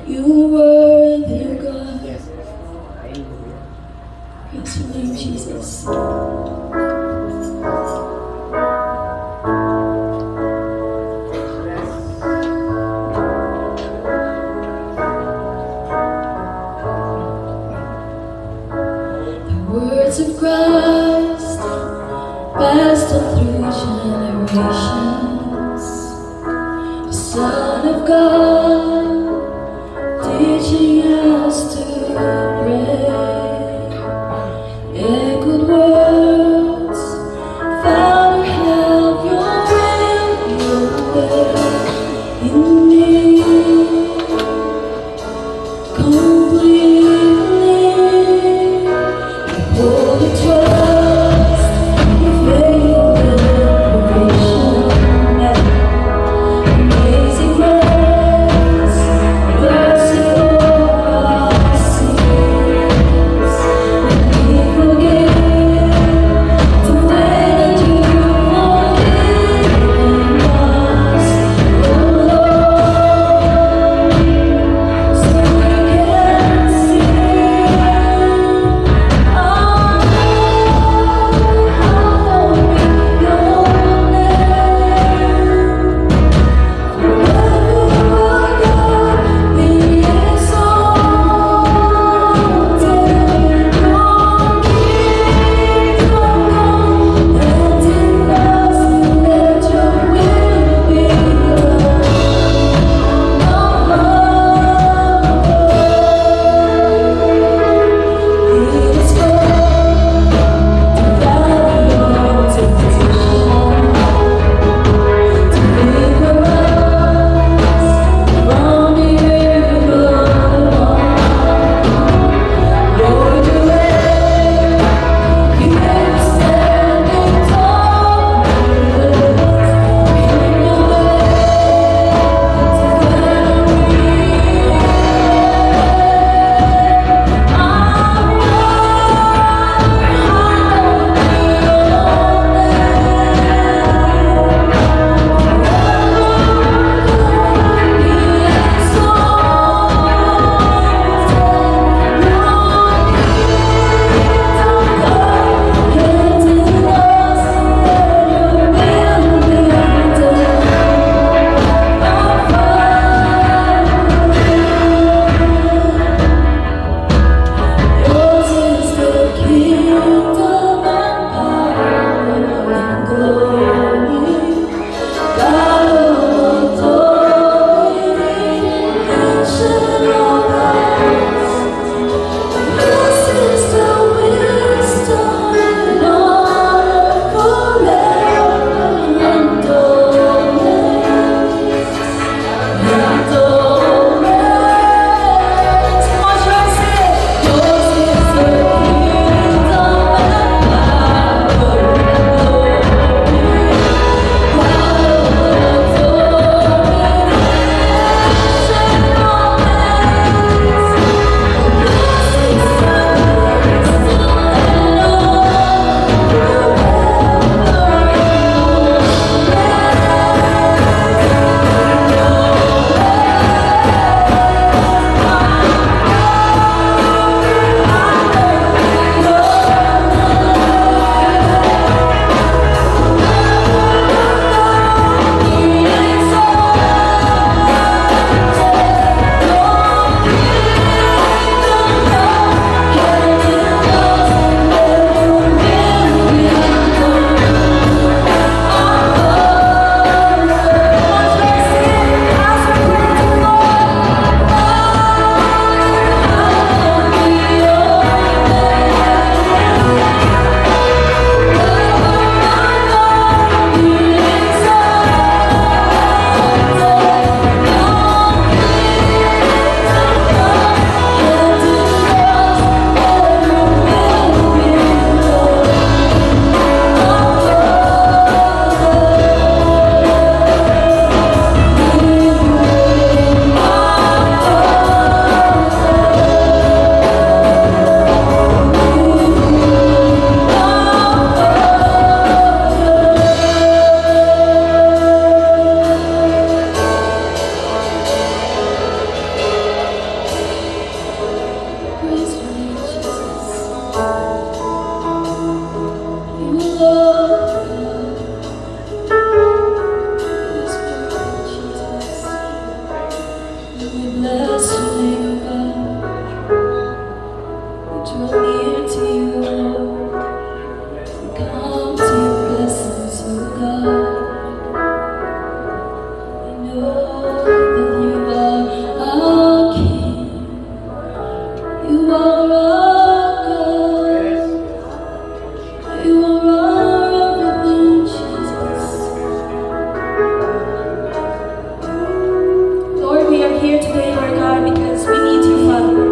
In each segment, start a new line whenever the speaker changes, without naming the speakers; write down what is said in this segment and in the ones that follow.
You were worthy, O God. Praise your name, Jesus. Words of Christ passed on through generations. The Son of God teaching us to pray. Echoed words, Father, have your way in me. Completely. All the trust, your faith and adoration, amazing grace, we bless your name, God. We draw near to you, Lord. We come to your presence, oh God. We know that you are our King. You are our God. You are our everything, Jesus. Lord, we are here today, Lord God, because we need you, Father.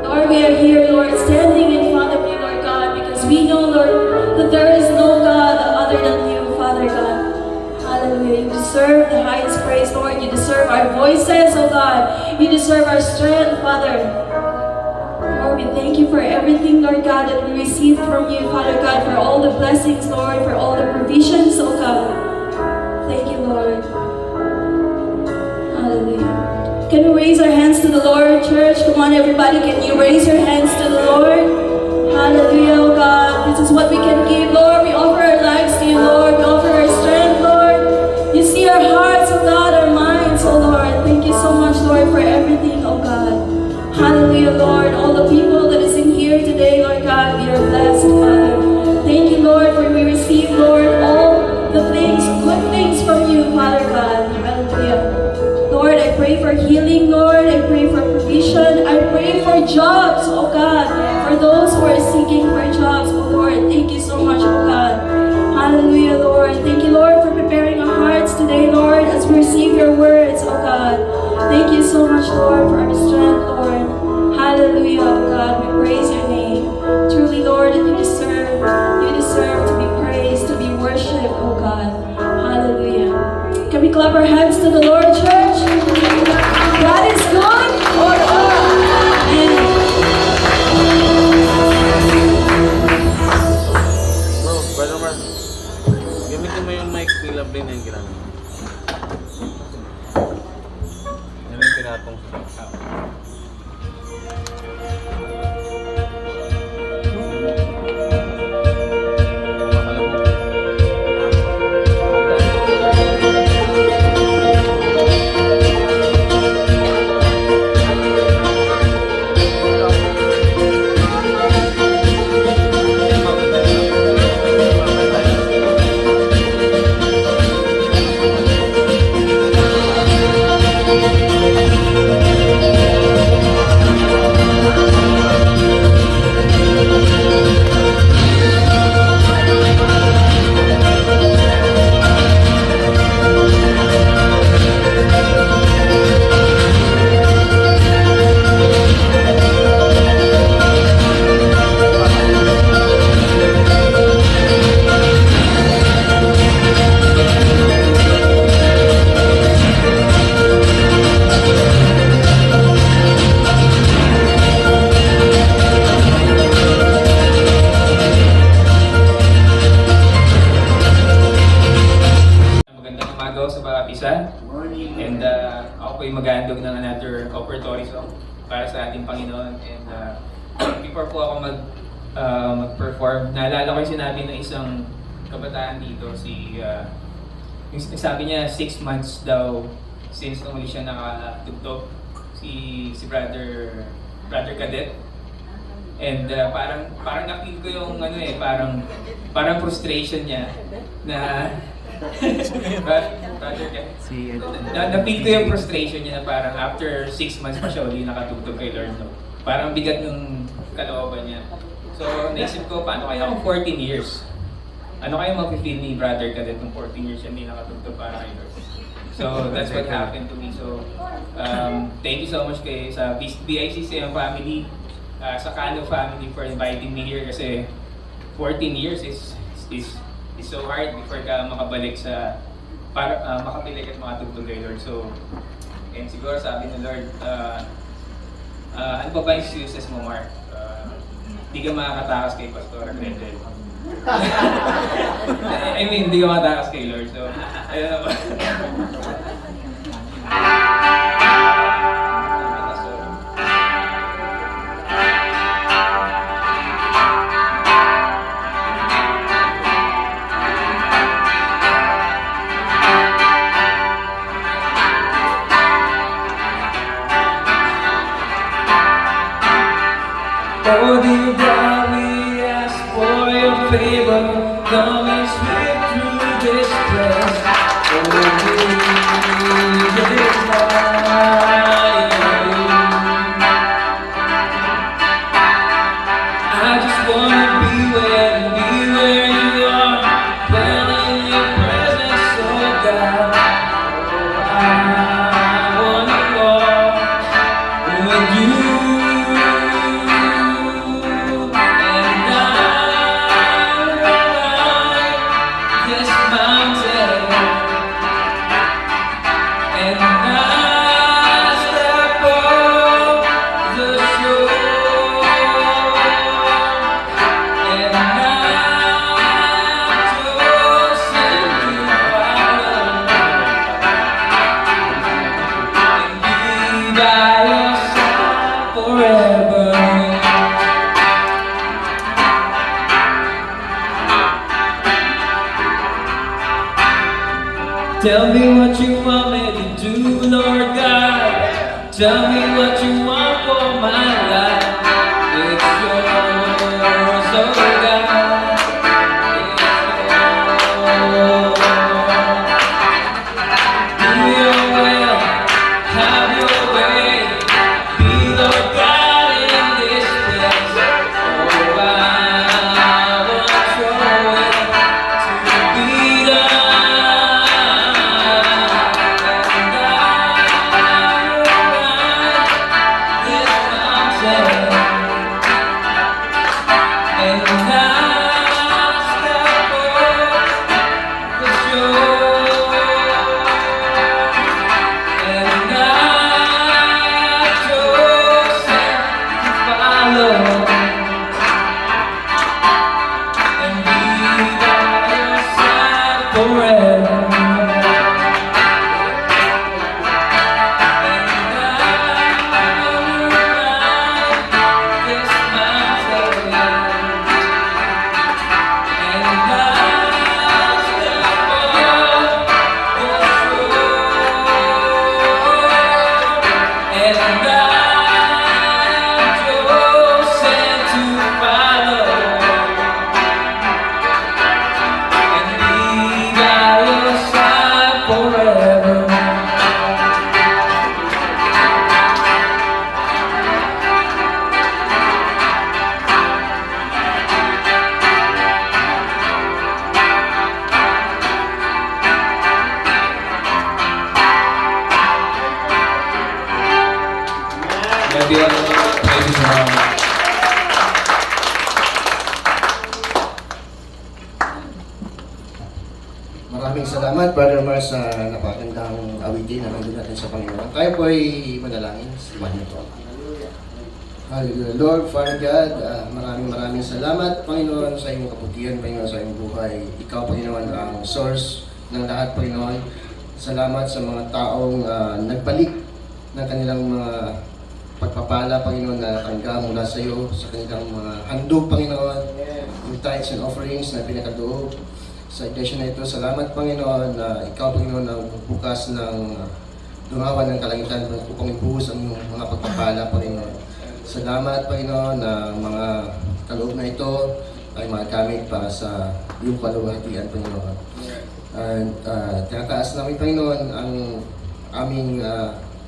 Lord, we are here, Lord, standing in front of you, Lord God, because we know, Lord, that there is no God other than you, Father God. Hallelujah. You deserve the highest praise, Lord. You deserve our voices, oh God. You deserve our strength, Father. Lord, we thank you for everything, Lord God, that we received from you, Father God, for all the blessings, Lord, for all the provisions, oh God. Thank you, Lord. Hallelujah. Can we raise our hands to the Lord, church? Come on, everybody. Can you raise your hands to the Lord? Hallelujah, oh God. This is what we can give, Lord. We offer our lives to you, Lord. We offer our strength, Lord. You see our hearts, oh God, our minds, oh Lord. Thank you so much, Lord, for everything, oh God. Hallelujah, Lord. All the people that is in here today, Lord God, we are blessed, Father. Thank you, Lord, for we receive, Lord, all the things, good things from you, Father God. Hallelujah. Lord, I pray for healing, Lord. I pray for provision. I pray for jobs, oh God. For those who are seeking for jobs, oh Lord. Thank you so much, oh God. Hallelujah, Lord. Thank you, Lord, for preparing our hearts today, Lord, as we receive your words, oh God. Thank you so much, Lord, for our strength, Lord. Hallelujah, oh God. We praise your name. Truly, Lord, that you deserve to be praised, to be worshipped, oh God. Hallelujah. Can we clap our hands to the Lord, church? God is good. Oh God. Amen.
Bro, Brother Mark, gamitin mo yung mic nila Blaine na yung ginamit mo. Yan yung pinatong sa and ako po yung mag-aandog ng another offertory song para sa ating Panginoon. And before po ako mag-perform, naalala ko yung sinabi ng isang kabataan dito, yung sabi niya 6 months daw since nung siya nakatugtog, si brother Cadet. And parang na-feel ko yung parang frustration niya na na-feel ko yung frustration niya na parang after 6 months pa siya uli nakatugtog kay Lord, no? Parang bigat ng kalooban niya. So naisip ko, paano kaya kung 14 years? Ano kaya mag-feel ni Brother Cadet kung 14 years siya hindi nakatugtog para kay Lord? So that's what happened to me. So thank you so much sa BICC family, sa Cano family for inviting me here kasi 14 years is so hard before ka makabalik para makapilik at makatugtog kay Lord. So, and siguro sabi ni Lord, ano pa ba yung excuses mo, Mark? Di ka makakatakas kay Pastor Gretel. I mean, di ka makatakas kay Lord. So, ayun na ba? Oh, dear God, we ask for your favor. Come and sweep through this place. Oh, dear God, I just wanna be where you are, dwell in your presence, oh God. I wanna walk with you, and I ride this mountain, and I step off the shore, and I've chosen to follow and be by your side forever. Tell me what you want me to do, Lord God. Tell me what you want for my life. It's yours, oh God. It's yours. Do your will, have your way. Be Lord God in this place. Oh, I want your will to be done. Thank you so much.
Maraming salamat, Brother Mars, sa napakagandang awitin na nandun natin sa Panginoon. Tayo po ay manalangin. Simahan niyo po. Hallelujah. Lord, Father God, maraming salamat, Panginoon, sa iyong kabutihan, Panginoon, sa iyong buhay. Ikaw, Panginoon, ang source ng lahat, Panginoon. Salamat sa mga taong nagbalik ng kanilang mga pagpapala, Panginoon, na tanggap mula sa iyo, sa kanilang mga handog, Panginoon, yung tithes and offerings na pinakadoob sa iglesia na ito. Salamat, Panginoon, na ikaw, Panginoon, ang bukas ng dungawan ng kalangitan upang ibuhos ang mga pagpapala, Panginoon. Salamat, Panginoon, na mga kaloob na ito ay magamit para sa iyong kaluwalhatian, Panginoon. And tinataas namin, Panginoon, ang aming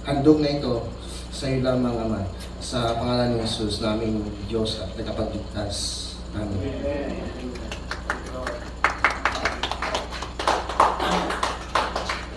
handog na ito sa iyo lamang, Ama. Sa pangalan ni Jesus, naming Diyos at tagapagligtas. Amen.